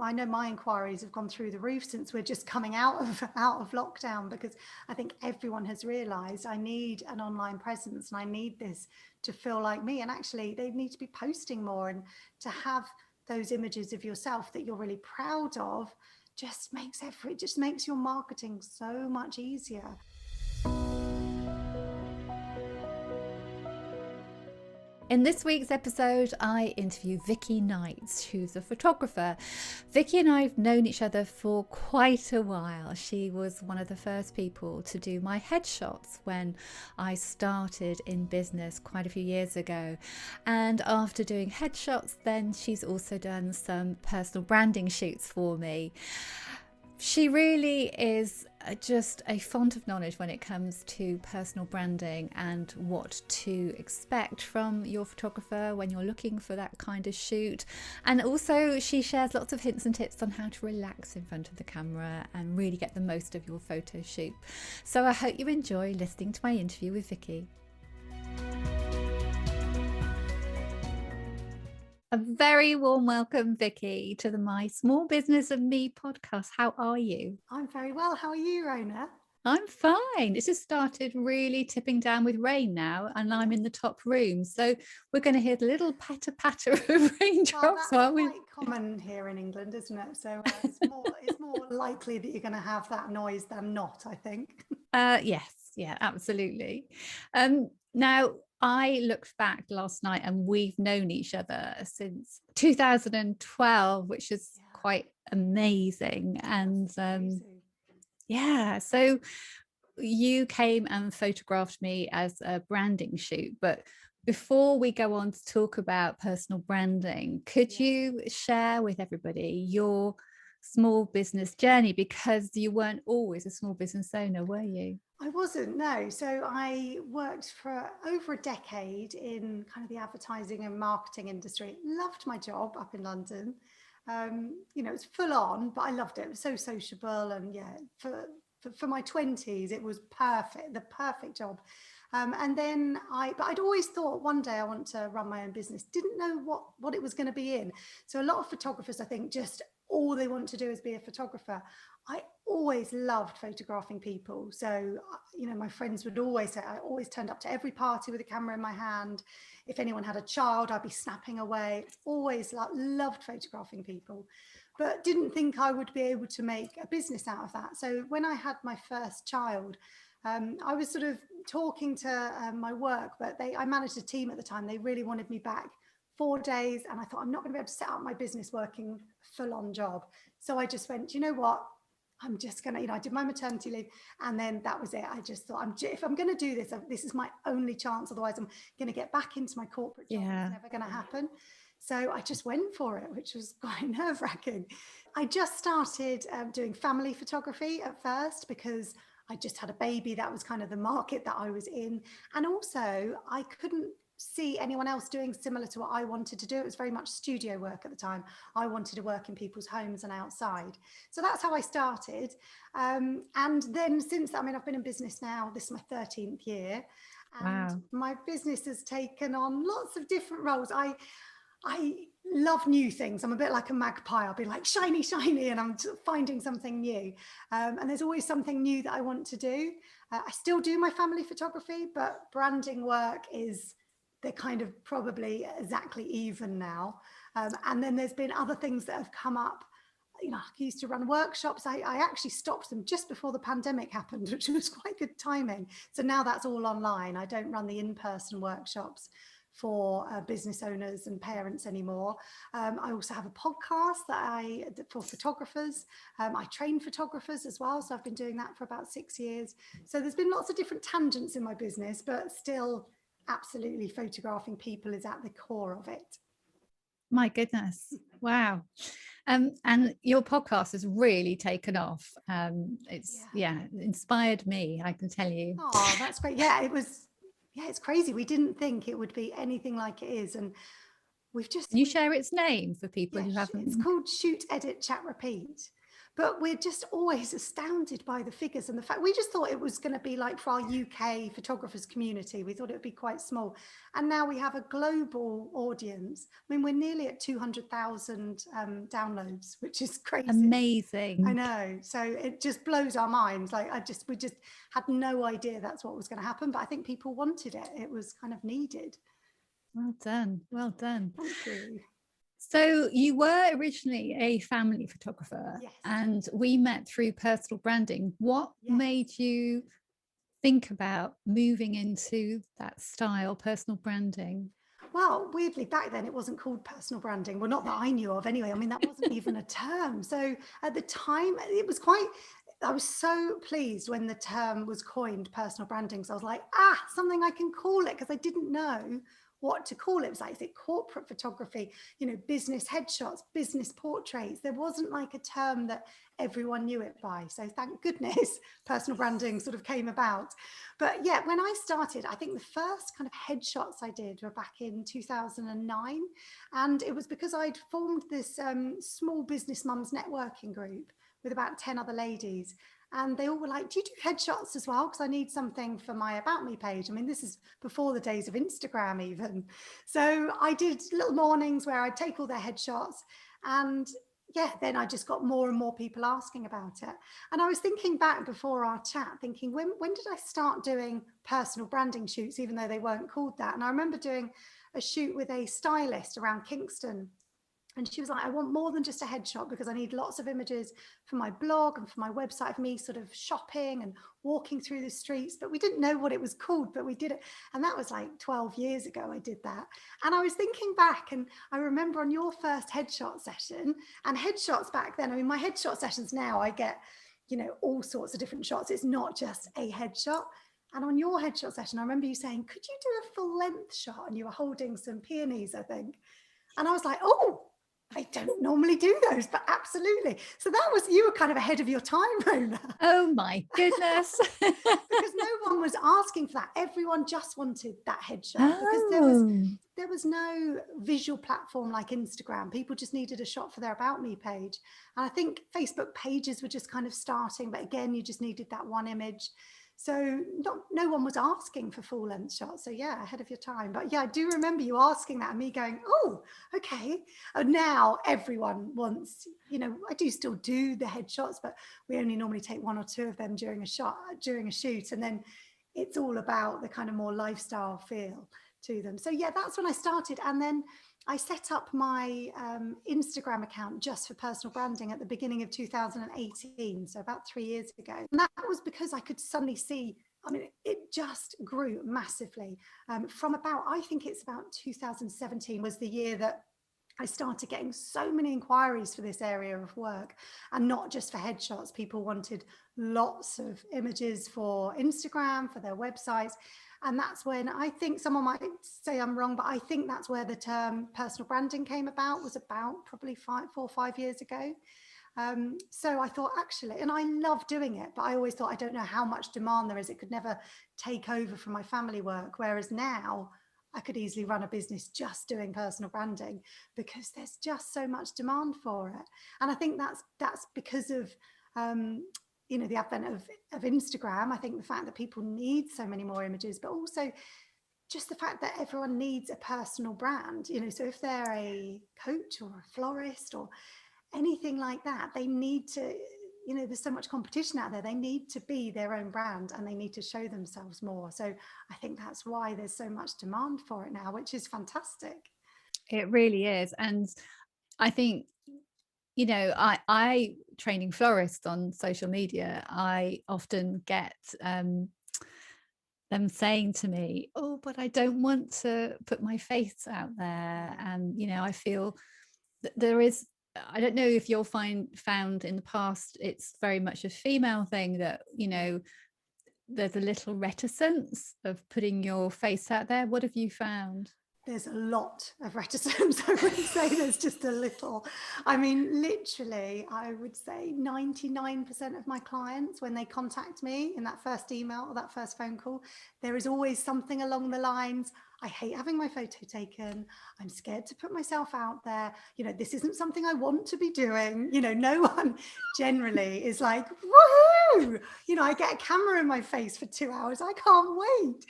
I know my inquiries have gone through the roof since we're just coming out of lockdown, because I think everyone has realised I need an online presence and I need this to feel like me. And actually, they need to be posting more, and to have those images of yourself that you're really proud of just makes your marketing so much easier. In this week's episode, I interview Vicki Knights, who's a photographer. Vicki and I have known each other for quite a while. She was one of the first people to do my headshots when I started in business quite a few years ago. And after doing headshots, then she's also done some personal branding shoots for me. She really is just a font of knowledge when it comes to personal branding and what to expect from your photographer when you're looking for that kind of shoot. And also she shares lots of hints and tips on how to relax in front of the camera and really get the most of your photo shoot. So I hope you enjoy listening to my interview with Vicki. A very warm welcome, Vicki, to the My Small Business and Me podcast. How are you? I'm very well. How are you, Rona? I'm fine. It's just started really tipping down with rain now, and I'm in the top room. So we're going to hear the little patter of raindrops. Well, that's quite common here in England, isn't it? So it's more likely that you're going to have that noise than not, I think. Yes, yeah, absolutely. Now, I looked back last night and we've known each other since 2012, which is quite amazing. And so you came and photographed me as a branding shoot. But before we go on to talk about personal branding, could you share with everybody your small business journey? Because you weren't always a small business owner, were you? I wasn't, no. So I worked for over a decade in kind of the advertising and marketing industry. Loved my job up in London. It was full on, but I loved it. It was so sociable, and for my 20s, it was the perfect job. And then but I'd always thought one day I want to run my own business. Didn't know what it was going to be in. So a lot of photographers, I think, just all they want to do is be a photographer. I always loved photographing people. So, my friends would always say, I always turned up to every party with a camera in my hand. If anyone had a child, I'd be snapping away. Always loved photographing people, but didn't think I would be able to make a business out of that. So when I had my first child, I was sort of talking to my work, but I managed a team at the time. They really wanted me back 4 days. And I thought, I'm not going to be able to set up my business working a full-on job. So I just went, you know what? I'm just going to, I did my maternity leave, and then that was it. I just thought, if I'm going to do this, this is my only chance. Otherwise, I'm going to get back into my corporate job. It's never going to happen. So I just went for it, which was quite nerve-wracking. I just started doing family photography at first because I just had a baby. That was kind of the market that I was in. And also I couldn't see anyone else doing similar to what I wanted to do. It was very much studio work at the time. I wanted to work in people's homes and outside. So that's how I started. And then since that, I've been in business now, this is my 13th year. And my business has taken on lots of different roles. I love new things. I'm a bit like a magpie. I'll be like shiny, and I'm finding something new. And there's always something new that I want to do. I still do my family photography, but branding work they're kind of probably exactly even now. And then there's been other things that have come up. I used to run workshops. I actually stopped them just before the pandemic happened, which was quite good timing. So now that's all online. I don't run the in-person workshops for business owners and parents anymore. I also have a podcast for photographers. I train photographers as well. So I've been doing that for about 6 years. So there's been lots of different tangents in my business, but still absolutely photographing people is at the core of it. My goodness. Wow. And your podcast has really taken off. It's inspired me, I can tell you. Oh, that's great. Yeah, it's crazy. We didn't think it would be anything like it is. And we've just... You share its name for people who haven't... It's called Shoot, Edit, Chat, Repeat. but we're just always astounded by the figures and the fact we just thought it was going to be like for our UK photographers community. We thought it would be quite small. And now we have a global audience. I mean, we're nearly at 200,000 downloads, which is crazy. Amazing. I know. So it just blows our minds. Like we just had no idea that's what was going to happen. But I think people wanted it. It was kind of needed. Well done. Well done. Thank you. So you were originally a family photographer, yes. and we met through personal branding. What made you think about moving into that style, personal branding? Well, weirdly, back then it wasn't called personal branding. Well, not that I knew of anyway. I mean, that wasn't even a term. So at the time, it was I was so pleased when the term was coined, personal branding. So I was like, something I can call it, because I didn't know what to call it. It was like, is it corporate photography, business headshots, business portraits? There wasn't like a term that everyone knew it by. So thank goodness personal branding sort of came about. But yeah, when I started, I think the first kind of headshots I did were back in 2009. And it was because I'd formed this small business mums networking group with about 10 other ladies. And they all were like, do you do headshots as well? Because I need something for my About Me page. I mean, this is before the days of Instagram even. So I did little mornings where I'd take all their headshots, and then I just got more and more people asking about it. And I was thinking back before our chat, thinking, when did I start doing personal branding shoots, even though they weren't called that? And I remember doing a shoot with a stylist around Kingston. And she was like, I want more than just a headshot, because I need lots of images for my blog and for my website of me sort of shopping and walking through the streets. But we didn't know what it was called, but we did it. And that was like 12 years ago I did that. And I was thinking back, and I remember on your first headshot session, and headshots back then, I mean, my headshot sessions now, I get, all sorts of different shots. It's not just a headshot. And on your headshot session, I remember you saying, could you do a full length shot? And you were holding some peonies, I think. And I was like, oh, I don't normally do those, but absolutely. So you were kind of ahead of your time, Rona. Oh my goodness. Because no one was asking for that. Everyone just wanted that headshot, because there was no visual platform like Instagram. People just needed a shot for their About Me page. And I think Facebook pages were just kind of starting, but again, you just needed that one image. So no one was asking for full length shots. So yeah, ahead of your time. But yeah, I do remember you asking that and me going, oh, okay. And now everyone wants, I do still do the headshots, but we only normally take one or two of them during a shoot. And then it's all about the kind of more lifestyle feel to them. So yeah, that's when I started. And then I set up my Instagram account just for personal branding at the beginning of 2018, so about 3 years ago. And that was because I could suddenly see, I mean, it just grew massively. From about, I think it's about 2017 was the year that I started getting so many inquiries for this area of work, and not just for headshots. People wanted lots of images for Instagram, for their websites. And that's when, I think someone might say I'm wrong, but I think that's where the term personal branding came about, was about probably 4 or 5 years ago. So I thought, actually, and I love doing it, but I always thought, I don't know how much demand there is. It could never take over from my family work. Whereas now I could easily run a business just doing personal branding, because there's just so much demand for it. And I think that's because of the advent of Instagram. I think the fact that people need so many more images, but also just the fact that everyone needs a personal brand, so if they're a coach or a florist or anything like that, they need to, there's so much competition out there. They need to be their own brand, and they need to show themselves more. So I think that's why there's so much demand for it now, which is fantastic. It really is. And I think, I training florists on social media, I often get them saying to me, oh, but I don't want to put my face out there. And, I feel that there is, I don't know if you'll found in the past, it's very much a female thing that, there's a little reticence of putting your face out there. What have you found? there's a lot of reticence. I wouldn't say there's just a little. I mean, literally, I would say 99% of my clients, when they contact me in that first email or that first phone call, there is always something along the lines, I hate having my photo taken. I'm scared to put myself out there. You know, this isn't something I want to be doing. You know, no one generally is like, woohoo! You know, I get a camera in my face for 2 hours. I can't wait.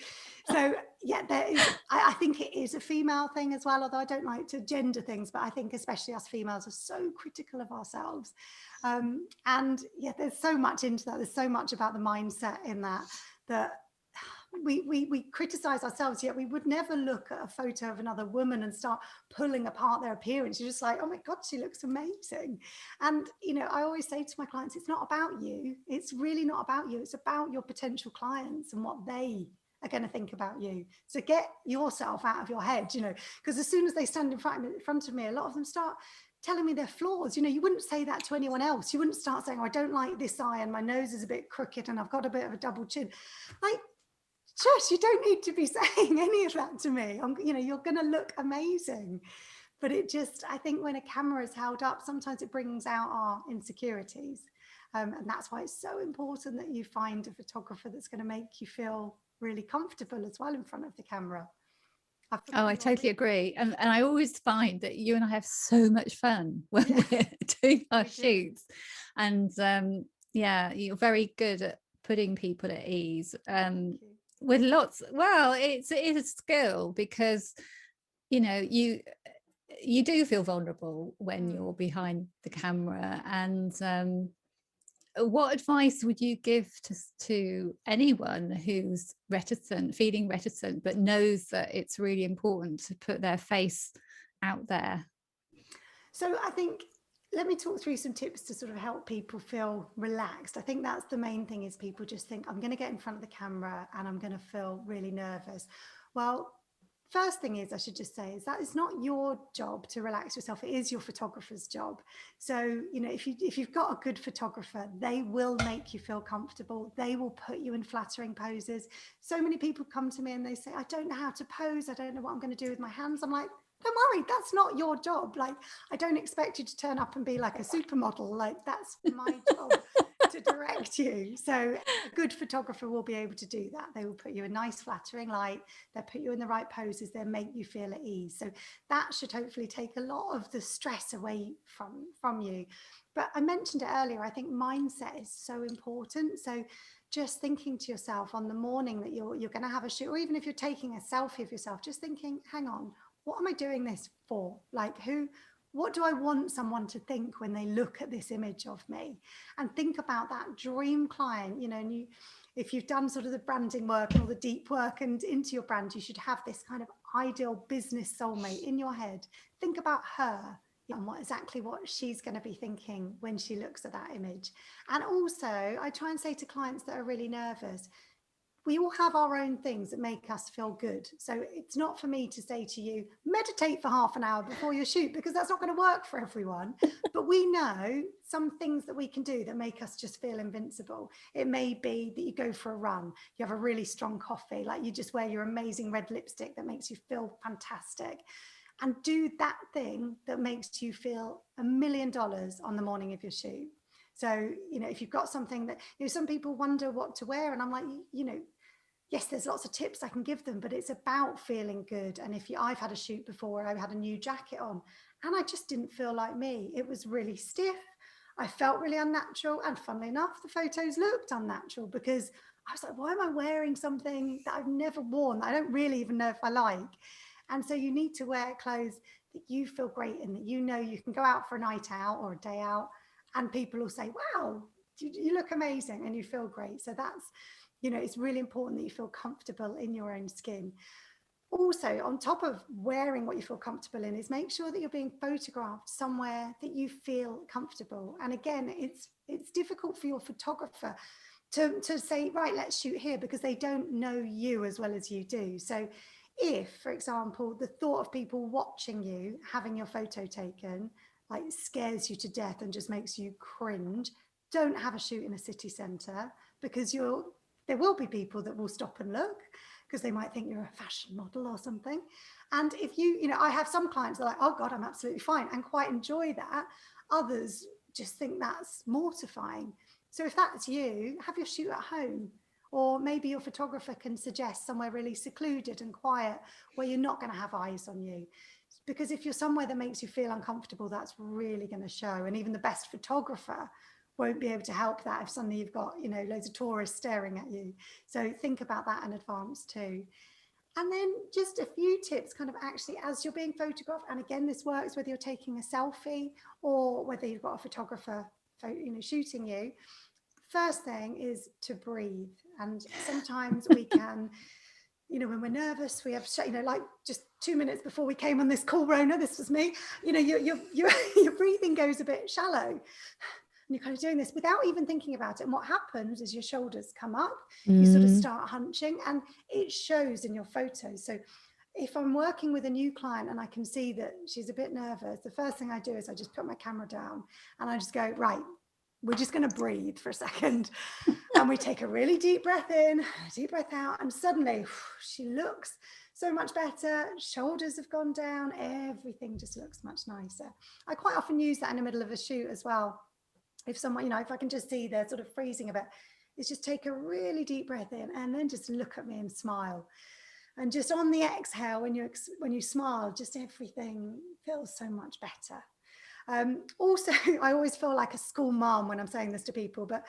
So yeah, there is, I think it is a female thing as well, although I don't like to gender things, but I think especially us females are so critical of ourselves. And yeah, there's so much into that. There's so much about the mindset in that, that we criticize ourselves, yet we would never look at a photo of another woman and start pulling apart their appearance. You're just like, oh my God, she looks amazing. And, you know, I always say to my clients, it's not about you. It's really not about you. It's about your potential clients and what they are going to think about you. So get yourself out of your head, you know, because as soon as they stand in front of me, a lot of them start telling me their flaws. You know, you wouldn't say that to anyone else. You wouldn't start saying, oh, I don't like this eye and my nose is a bit crooked and I've got a bit of a double chin. Like, shush, you don't need to be saying any of that to me. You know, you're going to look amazing. But it just, I think when a camera is held up, sometimes it brings out our insecurities. And that's why it's so important that you find a photographer that's going to make you feel really comfortable as well in front of the camera. Oh, I totally agree. And I always find that you and I have so much fun when we're doing our shoots. And yeah, you're very good at putting people at ease. With lots, well, it is a skill, because you know you do feel vulnerable when you're behind the camera. And what advice would you give to anyone who's feeling reticent, but knows that it's really important to put their face out there? So I think, let me talk through some tips to sort of help people feel relaxed. I think that's the main thing, is people just think, I'm going to get in front of the camera and I'm going to feel really nervous. Well, first thing is, I should just say, is that it's not your job to relax yourself. It is your photographer's job. So, you know, if you've got a good photographer, they will make you feel comfortable. They will put you in flattering poses. So many people come to me and they say, I don't know how to pose. I don't know what I'm going to do with my hands. I'm like, don't worry, that's not your job. Like, I don't expect you to turn up and be like a supermodel. Like, that's my job to direct you. So a good photographer will be able to do that. They will put you in nice flattering light. They'll put you in the right poses. They'll make you feel at ease. So that should hopefully take a lot of the stress away from you. But I mentioned it earlier, I think mindset is so important. So just thinking to yourself on the morning that you're going to have a shoot, or even if you're taking a selfie of yourself, just thinking, hang on, what am I doing this for? Like, what do I want someone to think when they look at this image of me? And think about that dream client, you know, and if you've done sort of the branding work and all the deep work and into your brand, you should have this kind of ideal business soulmate in your head. Think about her and exactly what she's going to be thinking when she looks at that image. And also, I try and say to clients that are really nervous, we all have our own things that make us feel good. So it's not for me to say to you, meditate for half an hour before your shoot, because that's not going to work for everyone. But we know some things that we can do that make us just feel invincible. It may be that you go for a run, you have a really strong coffee, like you just wear your amazing red lipstick that makes you feel fantastic. And do that thing that makes you feel $1 million on the morning of your shoot. So, you know, if you've got something that, you know, some people wonder what to wear, and I'm like, you know, yes, there's lots of tips I can give them, but it's about feeling good. And I've had a shoot before, I had a new jacket on and I just didn't feel like me. It was really stiff. I felt really unnatural. And funnily enough, the photos looked unnatural, because I was like, why am I wearing something that I've never worn, that I don't really even know if I like? And so you need to wear clothes that you feel great in, that you know you can go out for a night out or a day out and people will say, wow, you look amazing and you feel great. So that's, you know, it's really important that you feel comfortable in your own skin. Also, on top of wearing what you feel comfortable in, is make sure that you're being photographed somewhere that you feel comfortable. And again, it's difficult for your photographer to say, right, let's shoot here, because they don't know you as well as you do. So if, for example, the thought of people watching you having your photo taken like scares you to death and just makes you cringe, don't have a shoot in a city centre, because there will be people that will stop and look. because they might think you're a fashion model or something. And if I have some clients that are like, oh God, I'm absolutely fine, and quite enjoy that. Others just think that's mortifying. So if that's you, have your shoot at home. Or maybe your photographer can suggest somewhere really secluded and quiet where you're not going to have eyes on you. Because if you're somewhere that makes you feel uncomfortable, that's really going to show. And even the best photographer won't be able to help that if suddenly you've got, loads of tourists staring at you. So think about that in advance too. And then just a few tips kind of actually as you're being photographed. And again, this works whether you're taking a selfie or whether you've got a photographer shooting you. First thing is to breathe. And sometimes we can, when we're nervous, we have, like just 2 minutes before we came on this call, Rona, this was me, your breathing goes a bit shallow. And you're kind of doing this without even thinking about it. And what happens is your shoulders come up, you sort of start hunching, and it shows in your photos. So if I'm working with a new client and I can see that she's a bit nervous, the first thing I do is I just put my camera down and I just go, right, we're just going to breathe for a second. And we take a really deep breath in, a deep breath out, and suddenly she looks so much better. Shoulders have gone down, everything just looks much nicer. I quite often use that in the middle of a shoot as well. If someone, if I can just see they're sort of freezing a bit, it's just take a really deep breath in and then just look at me and smile. And just on the exhale, when you smile, just everything feels so much better. Also, I always feel like a school mom when I'm saying this to people, but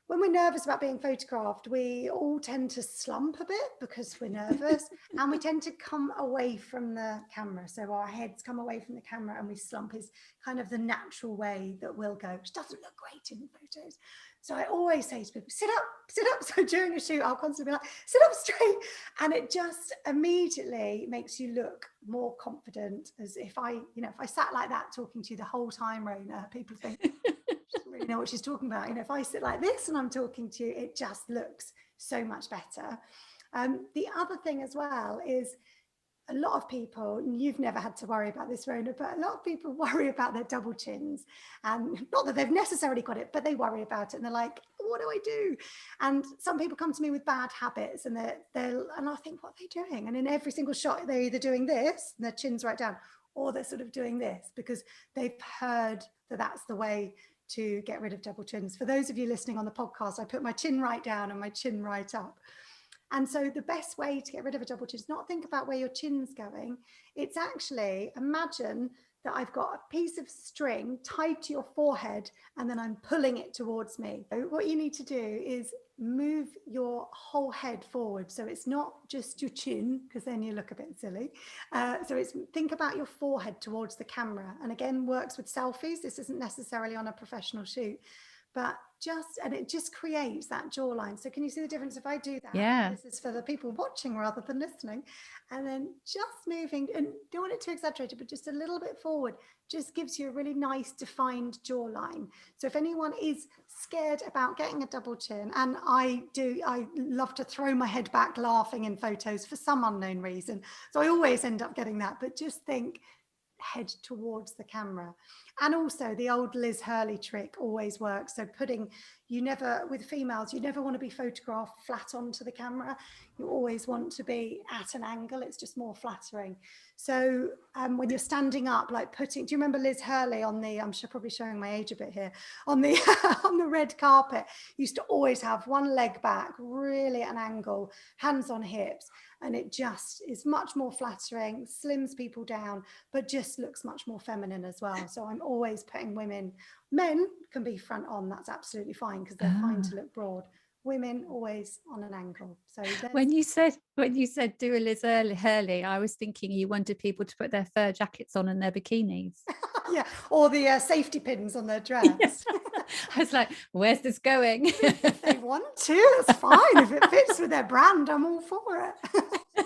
when we're nervous about being photographed, we all tend to slump a bit because we're nervous and we tend to come away from the camera. So our heads come away from the camera and we slump is kind of the natural way that we'll go, which doesn't look great in photos. So I always say to people, sit up. So during a shoot, I'll constantly be like, sit up straight. And it just immediately makes you look more confident, as if I sat like that talking to you the whole time, Rona, people think, she doesn't really know what she's talking about. If I sit like this and I'm talking to you, it just looks so much better. The other thing as well is a lot of people, you've never had to worry about this, Rona, but a lot of people worry about their double chins. And not that they've necessarily got it, but they worry about it and they're like, what do I do? And some people come to me with bad habits and and I think, what are they doing? And in every single shot, they're either doing this and their chin's right down, or they're sort of doing this because they've heard that that's the way to get rid of double chins. For those of you listening on the podcast, I put my chin right down and my chin right up. And so the best way to get rid of a double chin is not think about where your chin's going. It's actually imagine that I've got a piece of string tied to your forehead and then I'm pulling it towards me. So what you need to do is move your whole head forward. So it's not just your chin, because then you look a bit silly. So it's think about your forehead towards the camera. And again, works with selfies. This isn't necessarily on a professional shoot. But it just creates that jawline. So can you see the difference if I do that? Yeah. This is for the people watching rather than listening. And then just moving, and don't want it too exaggerated, but just a little bit forward, just gives you a really nice defined jawline. So if anyone is scared about getting a double chin, and I love to throw my head back laughing in photos for some unknown reason. So I always end up getting that, but just think, head towards the camera. And also the old Liz Hurley trick always works. So with females, you never want to be photographed flat onto the camera. You always want to be at an angle. It's just more flattering. So when you're standing up, like do you remember Liz Hurley on the, I'm probably showing my age a bit here, on the on the red carpet, used to always have one leg back, really at an angle, hands on hips. And it just is much more flattering, slims people down, but just looks much more feminine as well. So I'm always putting men can be front on, that's absolutely fine because they're fine to look broad. Women always on an angle. So when you said do a Liz Hurley, I was thinking you wanted people to put their fur jackets on and their bikinis. Yeah, or the safety pins on their dress. Yes. I was like, where's this going? If they want to, that's fine. If it fits with their brand, I'm all for it.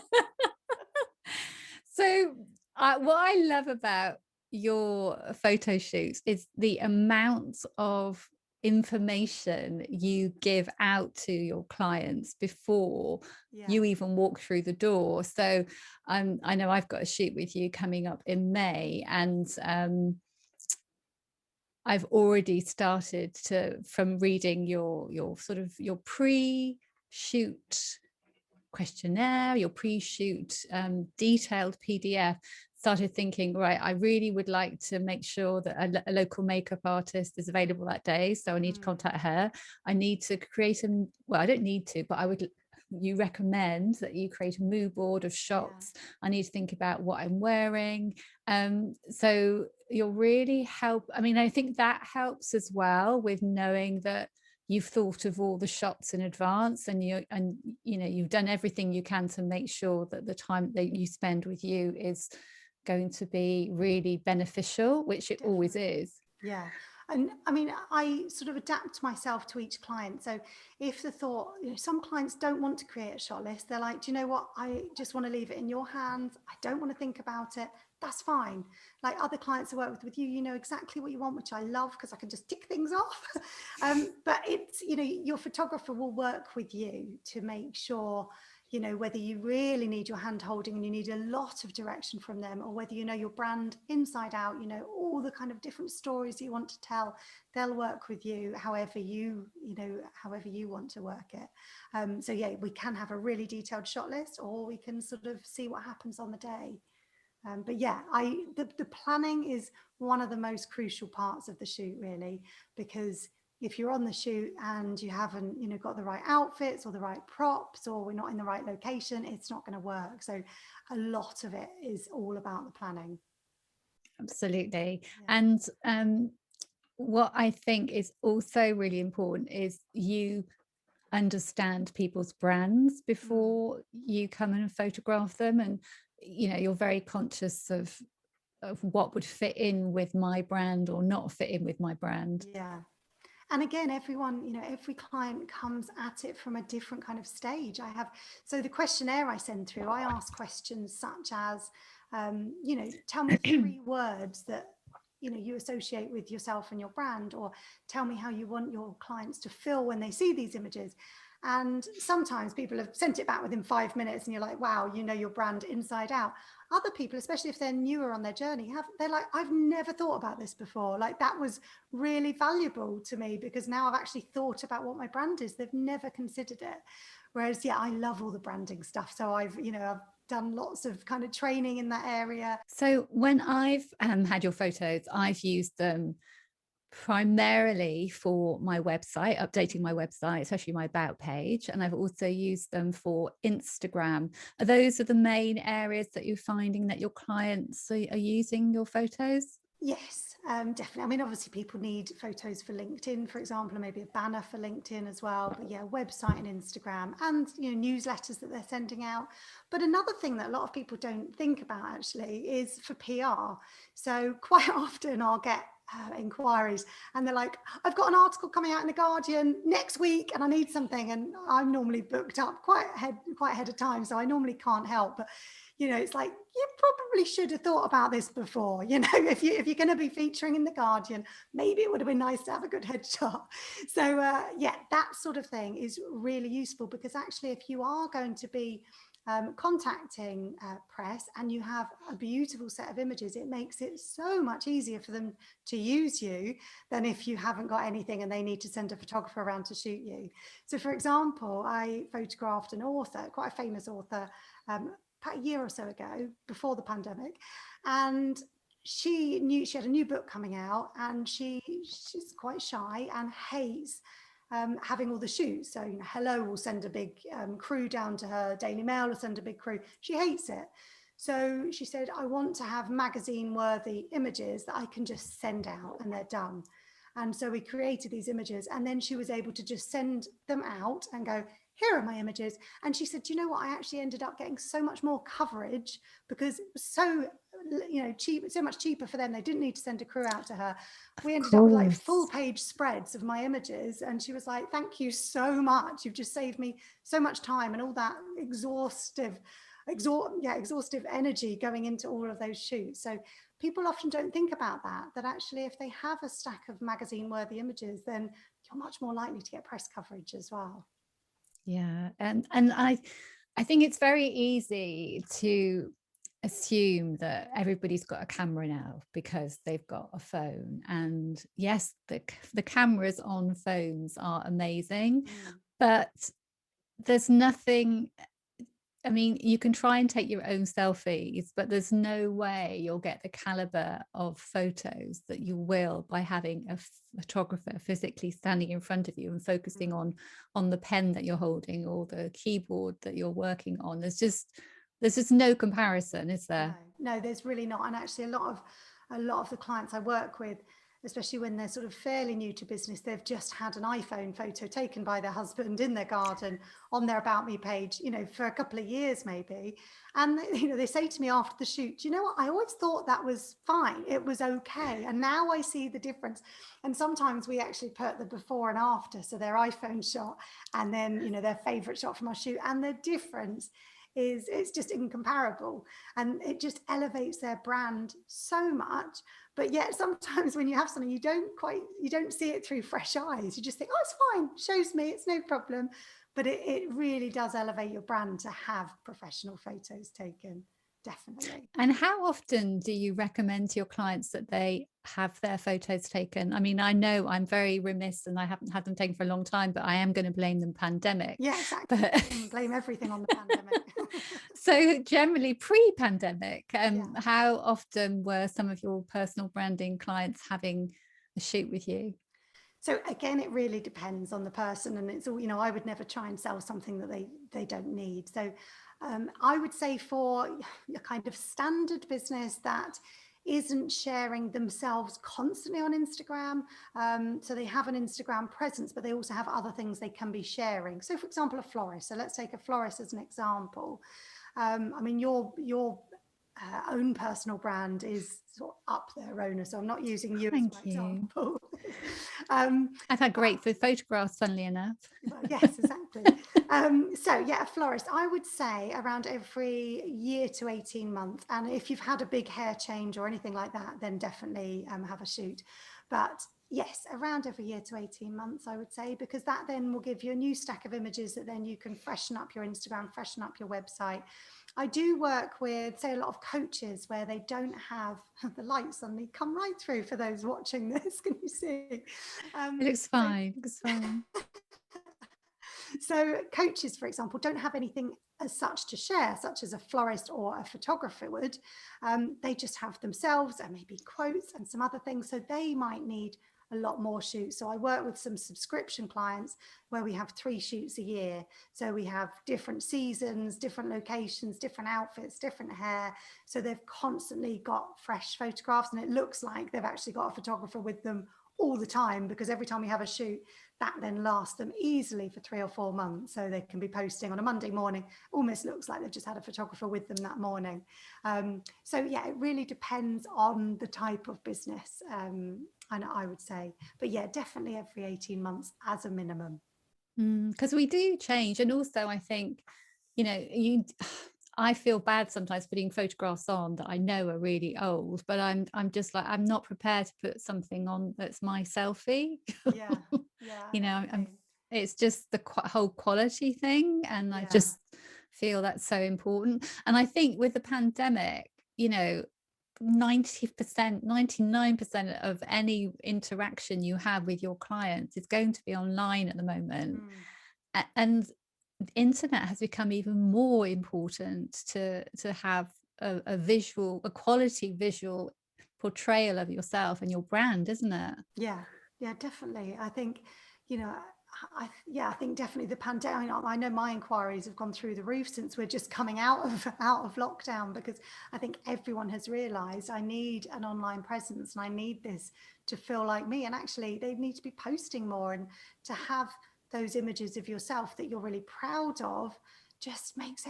So what I love about your photo shoots is the amount of information you give out to your clients before you even walk through the door. So I know I've got a shoot with you coming up in May, and I've already started from reading your sort of your pre-shoot questionnaire, your pre-shoot detailed PDF, started thinking, right, I really would like to make sure that a local makeup artist is available that day, so I need to contact her. I need to create I don't need to, but you recommend that you create a mood board of shots. I need to think about what I'm wearing. So you'll really help. I mean, I think that helps as well with knowing that you've thought of all the shots in advance, and you've done everything you can to make sure that the time that you spend with you is going to be really beneficial, which it always is. Yeah. And I mean, I sort of adapt myself to each client. So if the thought, some clients don't want to create a shot list, they're like, do you know what? I just want to leave it in your hands. I don't want to think about it. That's fine. Like other clients I work with you, you know exactly what you want, which I love because I can just tick things off. But it's, your photographer will work with you to make sure, whether you really need your hand holding and you need a lot of direction from them, or whether your brand inside out, all the kind of different stories you want to tell, they'll work with you however you want to work it. So yeah, we can have a really detailed shot list, or we can sort of see what happens on the day. But yeah, the planning is one of the most crucial parts of the shoot, really, because if you're on the shoot and you haven't, got the right outfits or the right props, or we're not in the right location, it's not going to work. So a lot of it is all about the planning. Absolutely. Yeah. And what I think is also really important is you understand people's brands before you come and photograph them, and you're very conscious of what would fit in with my brand or not fit in with my brand. Yeah. And again, everyone, every client comes at it from a different kind of stage. So the questionnaire I send through, I ask questions such as, tell me 3 words that, you associate with yourself and your brand, or tell me how you want your clients to feel when they see these images. And sometimes people have sent it back within 5 minutes and you're like, wow, your brand inside out. Other people, especially if they're newer on their journey, they're like, I've never thought about this before. Like, that was really valuable to me because now I've actually thought about what my brand is. They've never considered it. Whereas, yeah, I love all the branding stuff. So I've done lots of kind of training in that area. So when I've had your photos, I've used them primarily for my website, updating my website, especially my about page, and I've also used them for Instagram. Are those the main areas that you're finding that your clients are using your photos? Yes, definitely. I mean, obviously people need photos for LinkedIn, for example, and maybe a banner for LinkedIn as well. But yeah, website and Instagram, and newsletters that they're sending out. But another thing that a lot of people don't think about actually is for PR. So quite often I'll get inquiries and they're like, I've got an article coming out in the Guardian next week and I need something, and I'm normally booked up quite ahead of time, so I normally can't help. But it's like, you probably should have thought about this before. If you're going to be featuring in the Guardian, maybe it would have been nice to have a good headshot. So yeah, that sort of thing is really useful, because actually if you are going to be contacting press and you have a beautiful set of images, it makes it so much easier for them to use you than if you haven't got anything and they need to send a photographer around to shoot you. So for example, I photographed an author, quite a famous author, about a year or so ago, before the pandemic, and she knew she had a new book coming out, and she's quite shy and hates having all the shoots. So Hello will send a big crew down to her, Daily Mail will send a big crew. She hates it. So she said, I want to have magazine worthy images that I can just send out and they're done. And so we created these images, and then she was able to just send them out and go, here are my images. And she said, you know what, I actually ended up getting so much more coverage because it was so cheap, so much cheaper for them. They didn't need to send a crew out to her. We ended up with like full page spreads of my images, and she was like, thank you so much, you've just saved me so much time and all that exhaustive energy going into all of those shoots. So people often don't think about that actually if they have a stack of magazine worthy images, then you're much more likely to get press coverage as well. Yeah, and I think it's very easy to assume that everybody's got a camera now because they've got a phone, and yes, the cameras on phones are amazing, but there's nothing I mean, you can try and take your own selfies, but there's no way you'll get the caliber of photos that you will by having a photographer physically standing in front of you and focusing on the pen that you're holding or the keyboard that you're working on. There's just no comparison, is there? No, there's really not. And actually, a lot of the clients I work with, especially when they're sort of fairly new to business, they've just had an iPhone photo taken by their husband in their garden on their About Me page, for a couple of years maybe. And, they say to me after the shoot, you know what, I always thought that was fine. It was okay. And now I see the difference. And sometimes we actually put the before and after. So their iPhone shot and then, their favorite shot from our shoot, and the difference is it's just incomparable, and it just elevates their brand so much. But yet sometimes when you have something, you don't see it through fresh eyes. You just think, oh, it's fine, shows me, it's no problem. But it really does elevate your brand to have professional photos taken, definitely. And how often do you recommend to your clients that they have their photos taken? I mean, I know I'm very remiss and I haven't had them taken for a long time, but I am going to blame the pandemic. Yeah, exactly. But blame everything on the pandemic. so generally pre-pandemic, how often were some of your personal branding clients having a shoot with you? So again, it really depends on the person, and it's all, I would never try and sell something that they don't need. So I would say for a kind of standard business that isn't sharing themselves constantly on Instagram, so they have an Instagram presence, but they also have other things they can be sharing. So for example, a florist. So let's take a florist as an example. I mean, your own personal brand is sort of up there, Rona, so I'm not using you as my example. I've had great photographs, funnily enough. Well, yes, exactly. So yeah, a florist, I would say around every year to 18 months. And if you've had a big hair change or anything like that, then definitely have a shoot. But yes, around every year to 18 months, I would say, because that then will give you a new stack of images that then you can freshen up your Instagram, freshen up your website. I do work with, say, a lot of coaches where they don't have the lights suddenly come right through for those watching this. Can you see? It looks fine. It looks fine. So coaches, for example, don't have anything as such to share, such as a florist or a photographer would. They just have themselves and maybe quotes and some other things. So they might need a lot more shoots. So I work with some subscription clients where we have 3 shoots a year. So we have different seasons, different locations, different outfits, different hair. So they've constantly got fresh photographs, and it looks like they've actually got a photographer with them all the time, because every time we have a shoot, that then lasts them easily for 3 or 4 months. So they can be posting on a Monday morning, almost looks like they've just had a photographer with them that morning. So yeah, it really depends on the type of business, and I would say, but yeah, definitely every 18 months as a minimum. Because we do change. And also I think, I feel bad sometimes putting photographs on that I know are really old, but I'm just like, I'm not prepared to put something on that's my selfie. Yeah. It's just the whole quality thing, and I just feel that's so important. And I think with the pandemic, 90%, 99% of any interaction you have with your clients is going to be online at the moment. And the internet has become even more important to have a quality visual portrayal of yourself and your brand, isn't it? Yeah, definitely. I think, I think definitely the pandemic. I know my inquiries have gone through the roof since we're just coming out of lockdown, because I think everyone has realised I need an online presence and I need this to feel like me. And actually, they need to be posting more, and to have those images of yourself that you're really proud of just makes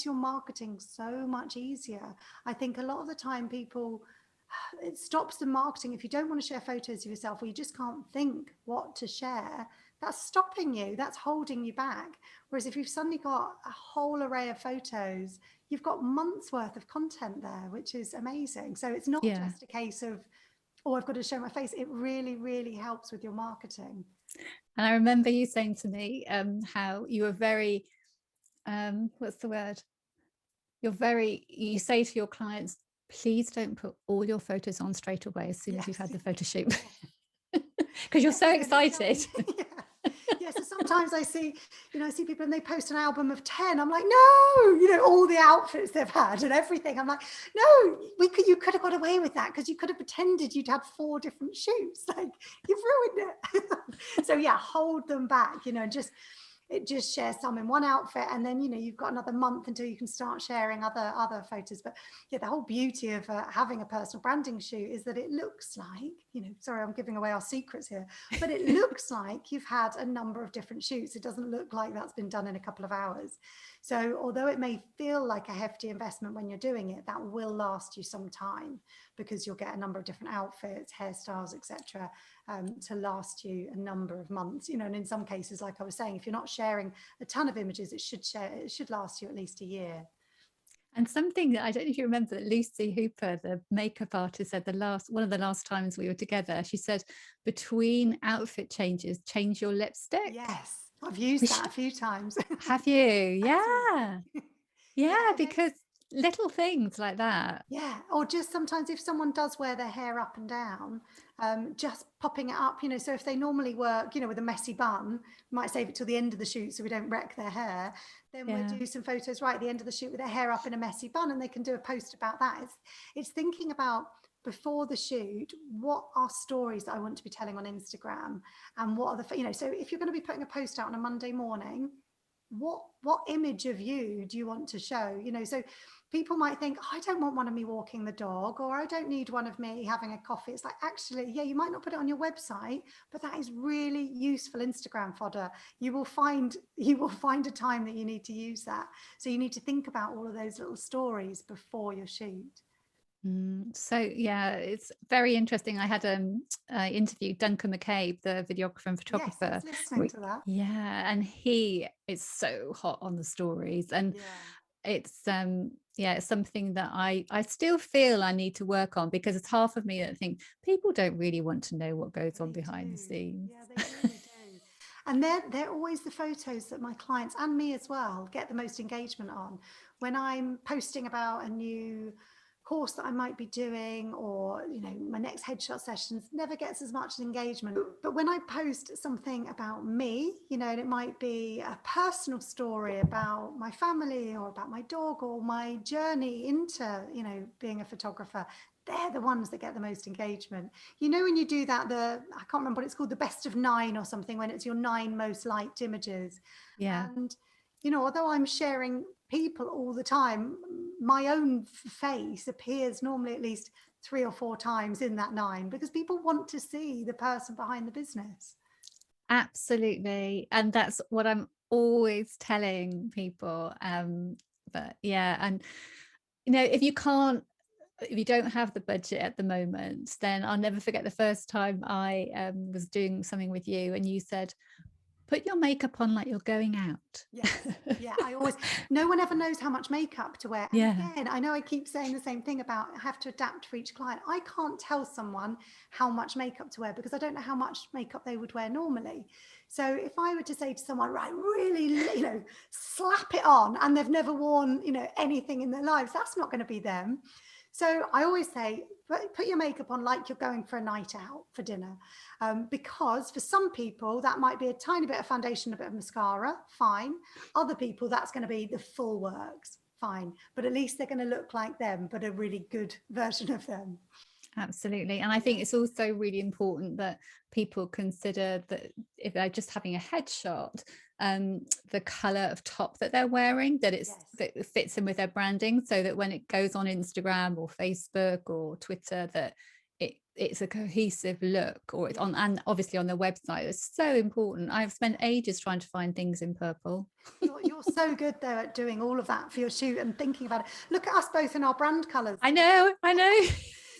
your marketing so much easier. I think a lot of the time it stops the marketing. If you don't want to share photos of yourself, or you just can't think what to share, that's stopping you, that's holding you back. Whereas if you've suddenly got a whole array of photos, you've got months worth of content there, which is amazing. So it's not just a case of, oh, I've got to show my face. It really, really helps with your marketing. And I remember you saying to me how you were very, what's the word? You say to your clients, please don't put all your photos on straight away as soon as you've had the photo shoot. Because you're so excited. Yes, so sometimes I see people and they post an album of 10. I'm like, no, all the outfits they've had and everything. I'm like, no, you could have got away with that because you could have pretended you'd had 4 different shoots. Like, you've ruined it. So yeah, hold them back, and just share some in one outfit, and then you've got another month until you can start sharing other photos. But yeah, the whole beauty of having a personal branding shoot is that it looks like, sorry, I'm giving away our secrets here, but it looks like you've had a number of different shoots. It doesn't look like that's been done in a couple of hours. So although it may feel like a hefty investment when you're doing it, that will last you some time, because you'll get a number of different outfits, hairstyles, etc., to last you a number of months. And in some cases, like I was saying, if you're not sharing a ton of images, it should last you at least a year. And something that I don't know if you remember, that Lucy Hooper, the makeup artist, said one of the last times we were together, she said, between outfit changes, change your lipstick. Yes, I've used that a few times. Have you? Yeah. Yeah, because little things like that. Yeah, or just sometimes if someone does wear their hair up and down, just popping it up, so if they normally work, with a messy bun, might save it till the end of the shoot so we don't wreck their hair. Then we'll do some photos right at the end of the shoot with their hair up in a messy bun, and they can do a post about that. It's thinking about, before the shoot, what are stories that I want to be telling on Instagram, and what are the, so if you're going to be putting a post out on a Monday morning, what image of you do you want to show? So people might think, oh, I don't want one of me walking the dog, or I don't need one of me having a coffee. It's like, actually, yeah, you might not put it on your website, but that is really useful Instagram fodder. You will find a time that you need to use that. So you need to think about all of those little stories before your shoot. So yeah, it's very interesting. I had interviewed Duncan McCabe, the videographer and photographer. Yes, I was listening to that. Yeah, and he is so hot on the stories, and it's it's something that I still feel I need to work on, because it's half of me that think people don't really want to know what goes on behind the scenes. Yeah, they really do. And they're always the photos that my clients, and me as well, get the most engagement on. When I'm posting about a new course that I might be doing, or my next headshot sessions, never gets as much engagement. But when I post something about me, and it might be a personal story about my family, or about my dog, or my journey into being a photographer, they're the ones that get the most engagement. When you do that, I can't remember what it's called, the best of 9 or something, when it's your 9 most liked images. Yeah. And although I'm sharing people all the time, my own face appears normally at least 3 or 4 times in that 9, because people want to see the person behind the business. Absolutely. And that's what I'm always telling people. But yeah, and if you don't have the budget at the moment, then I'll never forget the first time I was doing something with you, and you said, put your makeup on like you're going out. Yes. Yeah, no one ever knows how much makeup to wear. And again, I know I keep saying the same thing about I have to adapt for each client. I can't tell someone how much makeup to wear, because I don't know how much makeup they would wear normally. So if I were to say to someone, right, really, slap it on, and they've never worn, anything in their lives, that's not going to be them. So I always say, put your makeup on like you're going for a night out for dinner, because for some people that might be a tiny bit of foundation, a bit of mascara, fine. Other people, that's going to be the full works, fine. But at least they're going to look like them, but a really good version of them. Absolutely. And I think it's also really important that people consider that if they're just having a headshot, the color of top that they're wearing, that it fits in with their branding, so that when it goes on Instagram or Facebook or Twitter, that it's a cohesive look, or it's on, and obviously on their website. It's so important. I've spent ages trying to find things in purple. You're so good though at doing all of that for your shoot and thinking about it. Look at us both in our brand colors. I know.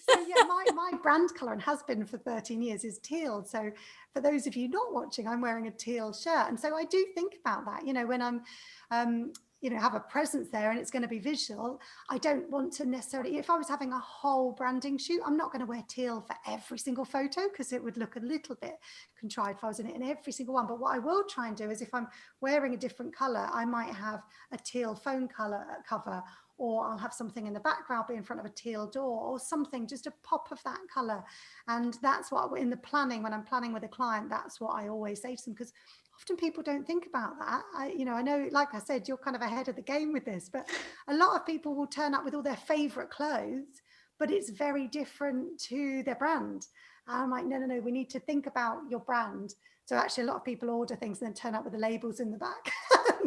So yeah, my brand color, and has been for 13 years, is teal. So for those of you not watching, I'm wearing a teal shirt. And so I do think about that, when I'm, have a presence there and it's going to be visual. I don't want to necessarily, if I was having a whole branding shoot, I'm not going to wear teal for every single photo, because it would look a little bit contrived if I was in it in every single one. But what I will try and do is, if I'm wearing a different color, I might have a teal phone color cover, or I'll have something in the background be in front of a teal door, or something, just a pop of that color. And that's what in the planning, when I'm planning with a client, that's what I always say to them, because often people don't think about that. I know, like I said, you're kind of ahead of the game with this, but a lot of people will turn up with all their favorite clothes, but it's very different to their brand. And I'm like, no, we need to think about your brand. So actually a lot of people order things and then turn up with the labels in the back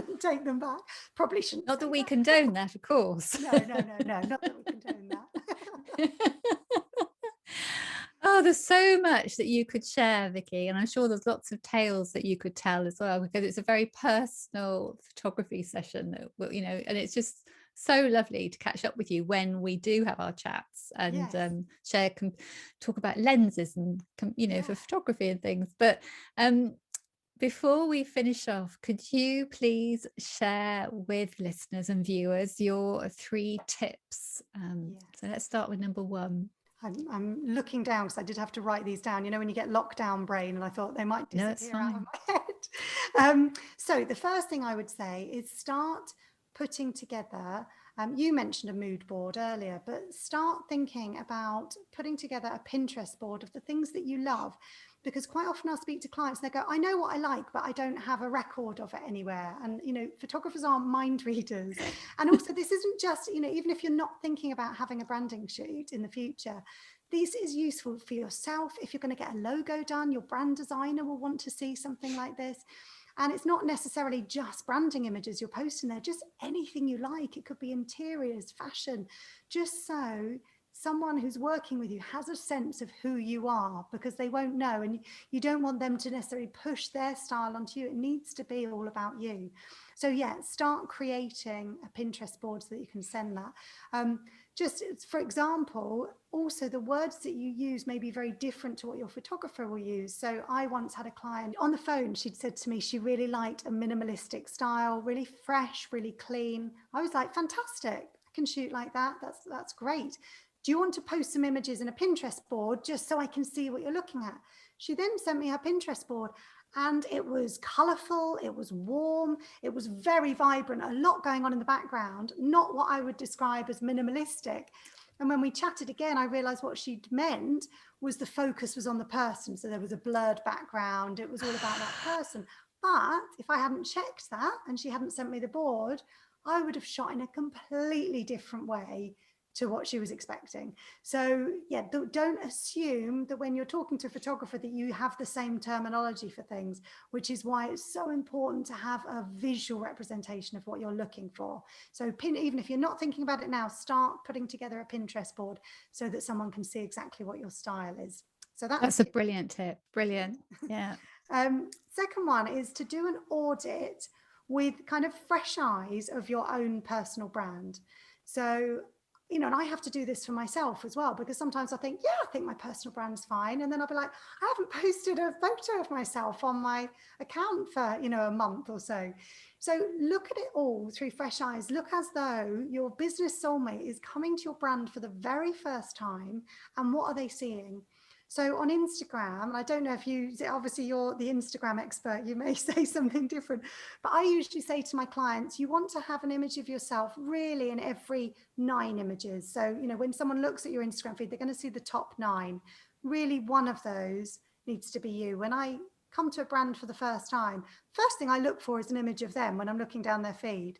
and take them back. Probably shouldn't. Not that we condone that, of course. No, not that we condone that. Oh, there's so much that you could share, Vicki, and I'm sure there's lots of tales that you could tell as well, because it's a very personal photography session that, and it's just so lovely to catch up with you when we do have our chats and Yes. talk about lenses and for photography and things. But before we finish off, could you please share with listeners and viewers your 3 tips? So let's start with number 1. I'm looking down because I did have to write these down. When you get lockdown brain, and I thought they might disappear out of my head. So the first thing I would say is start putting together, you mentioned a mood board earlier, but start thinking about putting together a Pinterest board of the things that you love. Because quite often I'll speak to clients and they go, I know what I like, but I don't have a record of it anywhere. And, photographers aren't mind readers. And also this isn't just, even if you're not thinking about having a branding shoot in the future, this is useful for yourself. If you're going to get a logo done, your brand designer will want to see something like this. And it's not necessarily just branding images you're posting there, just anything you like. It could be interiors, fashion, just so someone who's working with you has a sense of who you are, because they won't know, and you don't want them to necessarily push their style onto you. It needs to be all about you. So start creating a Pinterest board so that you can send that. Just for example, also the words that you use may be very different to what your photographer will use. So I once had a client on the phone, she'd said to me she really liked a minimalistic style, really fresh, really clean. I was like, fantastic, I can shoot like that. That's great. Do you want to post some images in a Pinterest board just so I can see what you're looking at? She then sent me her Pinterest board, and it was colorful, it was warm, it was very vibrant, a lot going on in the background, not what I would describe as minimalistic. And when we chatted again, I realized what she'd meant was the focus was on the person. So there was a blurred background, it was all about that person. But if I hadn't checked that and she hadn't sent me the board, I would have shot in a completely different way to what she was expecting. So don't assume that when you're talking to a photographer that you have the same terminology for things, which is why it's so important to have a visual representation of what you're looking for. So even if you're not thinking about it now, start putting together a Pinterest board so that someone can see exactly what your style is. So that's a brilliant tip. Brilliant. Yeah. Second one is to do an audit with kind of fresh eyes of your own personal brand. So and I have to do this for myself as well, because sometimes I think my personal brand's fine. And then I'll be like, I haven't posted a photo of myself on my account for, a month or so. So look at it all through fresh eyes. Look as though your business soulmate is coming to your brand for the very first time. And what are they seeing? So on Instagram, and I don't know if obviously you're the Instagram expert, you may say something different, but I usually say to my clients, you want to have an image of yourself really in every 9 images. So, when someone looks at your Instagram feed, they're going to see the top 9. Really, one of those needs to be you. When I come to a brand for the first time, first thing I look for is an image of them when I'm looking down their feed.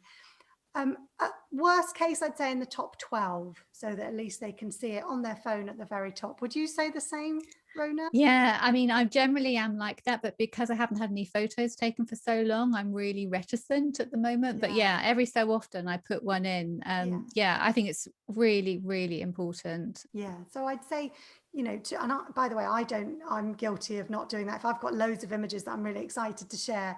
Worst case, I'd say in the top 12, so that at least they can see it on their phone at the very top. Would you say the same, Rona? Yeah, I mean, I generally am like that, but because I haven't had any photos taken for so long, I'm really reticent at the moment. But every so often I put one in. I think it's really, really important. Yeah, so I'd say, by the way, I'm guilty of not doing that. If I've got loads of images that I'm really excited to share,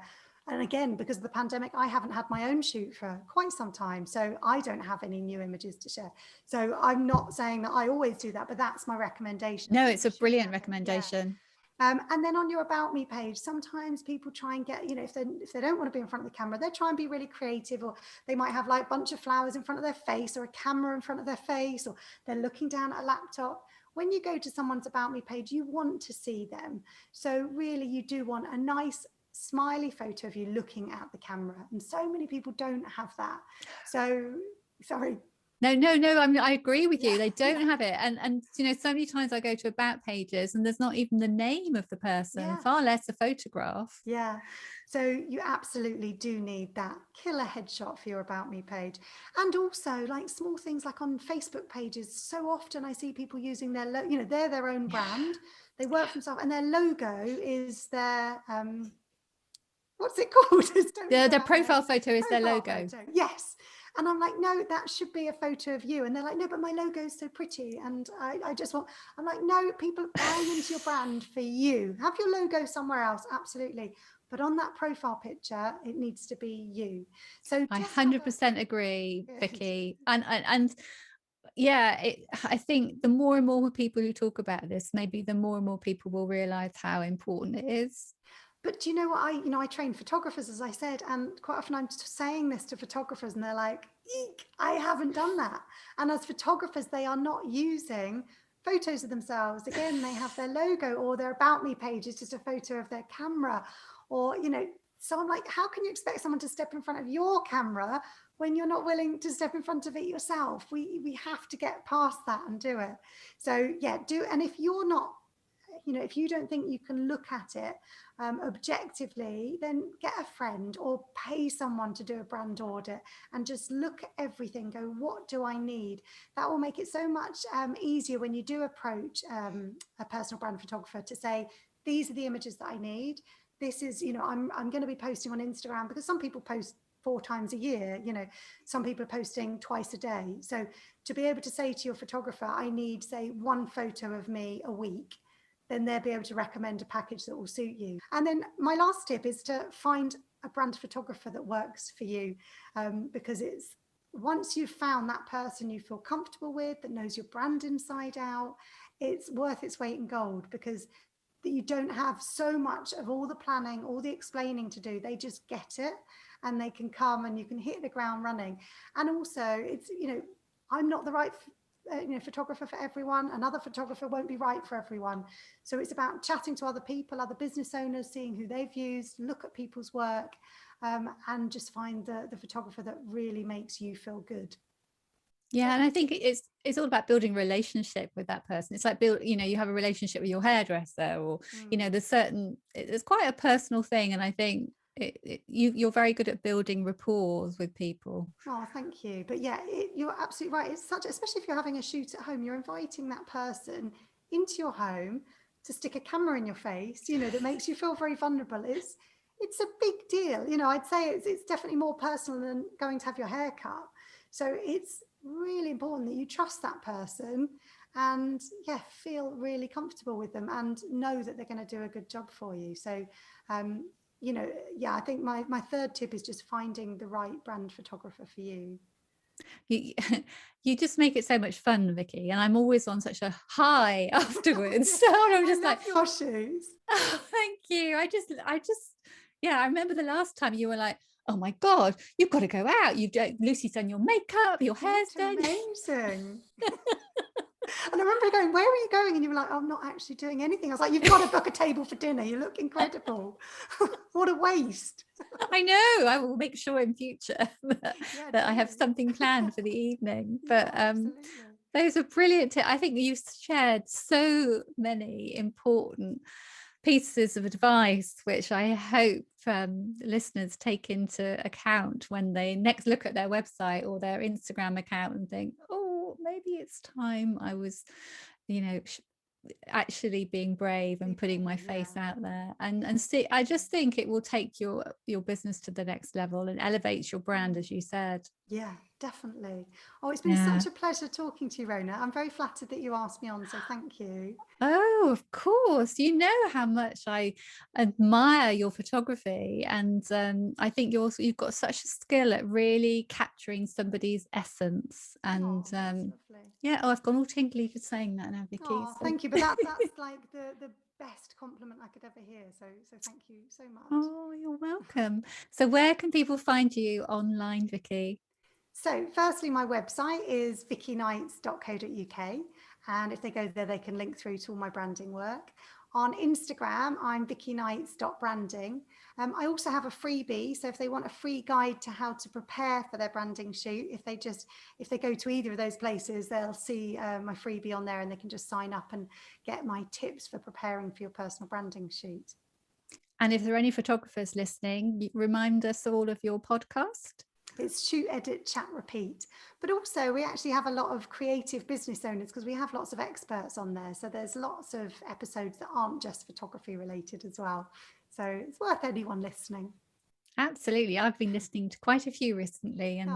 and again, because of the pandemic, I haven't had my own shoot for quite some time. So I don't have any new images to share. So I'm not saying that I always do that, but that's my recommendation. No, it's a brilliant recommendation. And then on your About Me page, sometimes people try and get, if they don't want to be in front of the camera, they try and be really creative, or they might have like a bunch of flowers in front of their face, or a camera in front of their face, or they're looking down at a laptop. When you go to someone's About Me page, you want to see them. So really, you do want a nice smiley photo of you looking at the camera, and so many people don't have that. So sorry. I agree with you. Yeah. They don't have it. And you know, so many times I go to about pages and there's not even the name of the person, Yeah. far less a photograph. Yeah. So you absolutely do need that killer headshot for your About Me page. And also like small things like on Facebook pages, so often I see people using their, they're their own brand. They work for themselves and their logo is their, what's it called? Don't throw Their out there. profile photo is their Profile logo. photo. Yes. And I'm like, no, that should be a photo of you. And they're like, no, but my logo is so pretty. And I just want, I'm like, no, people are buying into your brand for you. Have your logo somewhere else. Absolutely. But on that profile picture, it needs to be you. So I just have 100% agree, a good. Vicki. And yeah, I think the more and more people who talk about this, maybe the more and more people will realize how important it is. But do you know what I train photographers, as I said, and quite often I'm saying this to photographers and they're like, eek, I haven't done that. And as photographers, they are not using photos of themselves. Again, they have their logo or their About Me page is just a photo of their camera or, so I'm like, how can you expect someone to step in front of your camera when you're not willing to step in front of it yourself? We have to get past that and do it. So yeah, and if you're not, if you don't think you can look at it objectively, then get a friend or pay someone to do a brand audit and just look at everything, go, what do I need? That will make it so much easier when you do approach a personal brand photographer to say, these are the images that I need. This is, I'm going to be posting on Instagram because some people post 4 times a year, some people are posting twice a day. So to be able to say to your photographer, I need, say, 1 photo of me a week, then they'll be able to recommend a package that will suit you. And then my last tip is to find a brand photographer that works for you, because it's once you've found that person you feel comfortable with, that knows your brand inside out, it's worth its weight in gold, because you don't have so much of all the planning, all the explaining to do. They just get it and they can come and you can hit the ground running. And also it's, I'm not the right photographer for everyone. Another photographer won't be right for everyone. So it's about chatting to other people, other business owners, seeing who they've used, look at people's work, and just find the photographer that really makes you feel good. Yeah, and I think it's all about building a relationship with that person. It's like you have a relationship with your hairdresser, or it's quite a personal thing. And I think you're very good at building rapport with people. Oh, thank you. But yeah, you're absolutely right. It's especially if you're having a shoot at home, you're inviting that person into your home to stick a camera in your face, that makes you feel very vulnerable. It's a big deal. I'd say it's definitely more personal than going to have your hair cut. So it's really important that you trust that person and feel really comfortable with them and know that they're going to do a good job for you. So I think my third tip is just finding the right brand photographer for you. You just make it so much fun, Vicki, and I'm always on such a high afterwards. So I'm just like, your shoes. Oh, thank you. I just I remember the last time you were like, oh my god, you've got to go out, Lucy's done your makeup, your hair's done. Amazing. And I remember going, where are you going? And you were like, I'm not actually doing anything. I was like, you've got to book a table for dinner. You look incredible. What a waste. I know. I will make sure in future that I have something planned for the evening. But those are brilliant. I think you've shared so many important pieces of advice, which I hope listeners take into account when they next look at their website or their Instagram account and think, oh, maybe it's time I was, actually being brave and putting my face out there and see. I just think it will take your business to the next level and elevates your brand, as you said. Yeah, definitely. Oh, it's been such a pleasure talking to you, Rona. I'm very flattered that you asked me on, so thank you. Oh, of course. You know how much I admire your photography, and I think you've got such a skill at really capturing somebody's essence. And I've gone all tingly just saying that now, Vicki. Oh, thank you. But that's like the best compliment I could ever hear. So thank you so much. Oh, you're welcome. So where can people find you online, Vicki? So firstly, my website is vickyknights.co.uk. And if they go there, they can link through to all my branding work. On Instagram, I'm vickyknights.branding. I also have a freebie, so if they want a free guide to how to prepare for their branding shoot, if they go to either of those places, they'll see my freebie on there, and they can just sign up and get my tips for preparing for your personal branding shoot. And if there are any photographers listening, remind us all of your podcast. It's Shoot, Edit, Chat, Repeat. But also we actually have a lot of creative business owners, because we have lots of experts on there. So there's lots of episodes that aren't just photography related as well. So it's worth anyone listening. Absolutely. I've been listening to quite a few recently, and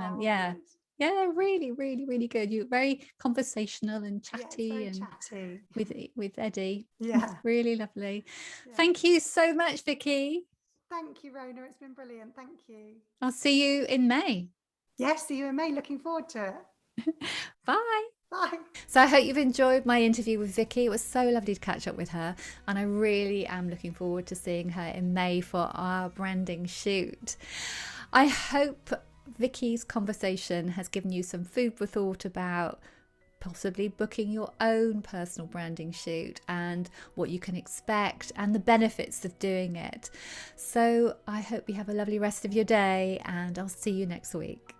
really, really, really good. You're very conversational and chatty, chatty with Eddie. Yeah, it's really lovely. Thank you so much, Vicki. Thank you, Rona. It's been brilliant. Thank you. I'll see you in May. Yes, see you in May. Looking forward to it. Bye. Bye. So I hope you've enjoyed my interview with Vicki. It was so lovely to catch up with her, and I really am looking forward to seeing her in May for our branding shoot. I hope Vicki's conversation has given you some food for thought about possibly booking your own personal branding shoot and what you can expect and the benefits of doing it. So I hope you have a lovely rest of your day, and I'll see you next week.